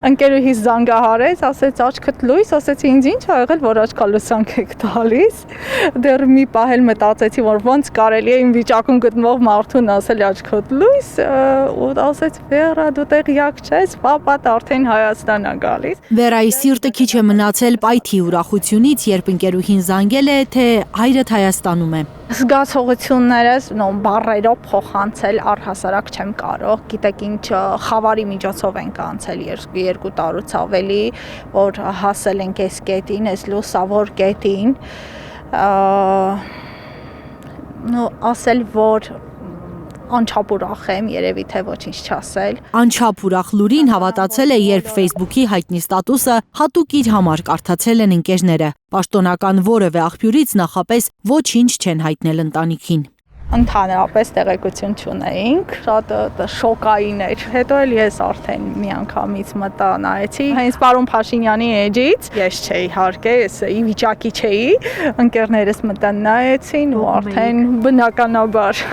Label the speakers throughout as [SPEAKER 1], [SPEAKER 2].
[SPEAKER 1] Ընկերուհիս զանգահարեց, ասեց աչքդ լույս, ասեցի ինձ ինչ ա եղել, որ աչքա լուսանք եք տալիս։ Դեռ մի պահ էլ մտածեցի, որ ոնց կարելի է իմ վիճակում գտնվող մարդուն ասել աչքդ լույս, ու ասեց Վերա, դու տեղյակ չես, պապատ արդեն Հայաստան ա գալիս։
[SPEAKER 2] Վերայի սիրտը քիչ է մնացել պայթի ուրախությունից, երբ ընկերուհին զանգել է, թե հայրդ Հայաստանում է։
[SPEAKER 1] Զգացողություններս բառերով փոխանցել առհասարակ չեմ կարող, գիտեք ինչ խավարի միջոցով ենք անցել 2 տարուց ավելի, որ հասել ենք այս կետին, այս լուսավոր կետին, ասել, որ անչափ ուրախ եմ, երևի թե ոչինչ չասել։
[SPEAKER 2] Անչափ ուրախ լուրին հավատացել է, երբ Facebook-ի հայտնի ստատուսը հատուկ իր համար կարդացել են ընկերները։ Պաշտոնական որևէ աղբյուրից նախապես ոչինչ չեն հայտնել ընտանիքին։
[SPEAKER 1] Ընդհանրապես տեղեկություն չունեինք, շատ շոկային էր։ Հետո էլ ես արդեն միանգամից մտա նայեցի, հենց պարոն Փաշինյանի էջից, ես չէի իհարկե, ես ի վիճակի չէի, ընկերներս մտան նայեցին ու արդեն բնականաբար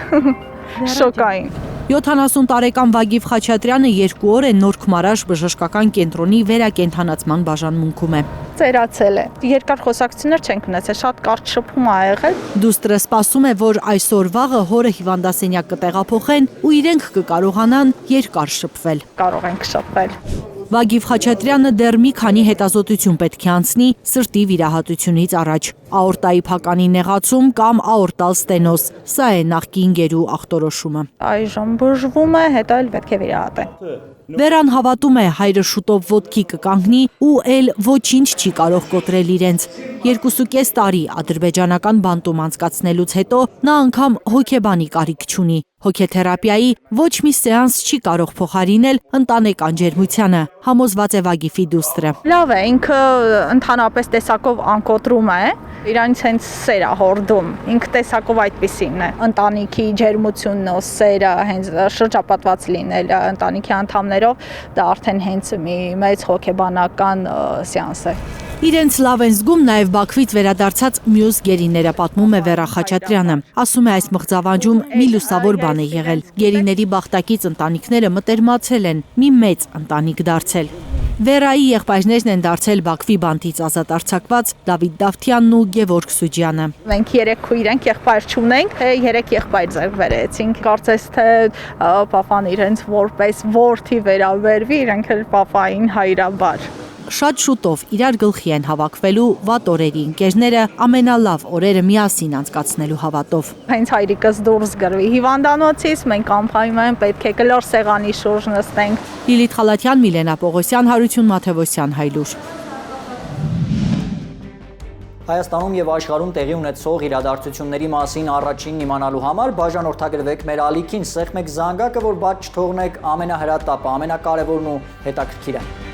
[SPEAKER 1] շոկային։
[SPEAKER 2] 70 տարեկան Վագիվ Խաչատրյանը 2 օր է Նոր Քմարաշ բժշկական կենտրոնի վերակենդանացման բաժանմունքում է։
[SPEAKER 1] Ծերացել է։ Երկար խոսակցություններ չենք ունեցել, շատ կարճ շփում ա եղել։
[SPEAKER 2] Դուստրը սպասում է, որ այսօր վաղը հորը հիվանդասենյակ կտեղափոխեն ու իրենք կկարողանան երկար շփվել։
[SPEAKER 1] Կարող ենք շփվել։
[SPEAKER 2] Վագիվ Խաչատրյանը դեռ մի քանի հետազոտություն պետք է անցնի սրտի վիրահատությունից առաջ։ Աորտայի փականի նեղացում կամ աորտալ ստենոզ։ Սա է նախկին գերու ախտորոշումը։
[SPEAKER 1] Այժմ բուժվում է, հետո էլ պետք է վիրահատեն։
[SPEAKER 2] Վերան հավատում է հայրը շուտով ոտքի կկանգնի ու էլ ոչինչ չի կարող կոտրել իրենց։ 2.5 տարի ադրբեջանական բանտում անցկացնելուց հետո նա անգամ հոգեբանի կարիք չունի։ Հոգեթերապիայի ոչ մի սեանս չի կարող փոխարինել ընտանեկան ջերմությանը, համոզված է Վագիֆի դուստրը։
[SPEAKER 1] Լավ է, ինքը ընդհանրապես տեսակով անկոտրում է, իրանից հենց սեր ա հորդում, ինքը տեսակով այդպիսին է։ Ընտանիքի ջերմությունն ու սերը, հենց շրջապատված լինելը ընտանիքի անդամներով, դա արդեն հենց մի մեծ հոգեբանական սեանս է։
[SPEAKER 2] Իրենց լավ են զգում նաև Բաքվից վերադարձած մյուս գերիները, պատմում է Վերա Խաչատրյանը։ Ասում է, այս մղձավանջում մի լուսավոր բան է եղել։ Գերիների բախտակից ընտանիքները մտերմացել են, մի մեծ ընտանիք դարձել։ Վերայի եղբայրներն են դարձել Բաքվի բանտից ազատ արձակված Դավիթ Դավթյանն ու Գևորգ Սուջյանը։
[SPEAKER 1] Մենք 3 քույր ենք, եղբայր չունենք, 3 եղբայր ձեռք բերեցինք։ Կարծես թե պապան իրենց որպես որդի վերաբերվի, իրենք էլ պապային հայրաբար։
[SPEAKER 2] Շատ շուտով իրար գլխի են հավաքվելու վատ օրերի ընկերները ամենալավ օրերը միասին անցկացնելու հավատով։
[SPEAKER 1] Հենց հայրիկս դուրս գրվի հիվանդանոցից, մենք անպայման պետք է կլոր սեղանի շուրջ նստենք։
[SPEAKER 2] Լիլիթ Խալաթյան, Միլենա Պողոսյան, Հարություն Մաթևոսյան, Հայլուր։
[SPEAKER 3] Հայաստանում եւ աշխարհում տեղի ունեցող իրադարձությունների մասին առաջինն իմանալու համար բաժանորդագրվեք մեր ալիքին, սեղմեք զանգակը, որ բաց չթողնեք ամենահրատապը, ամենակարևորն ու հետաքրքիրը։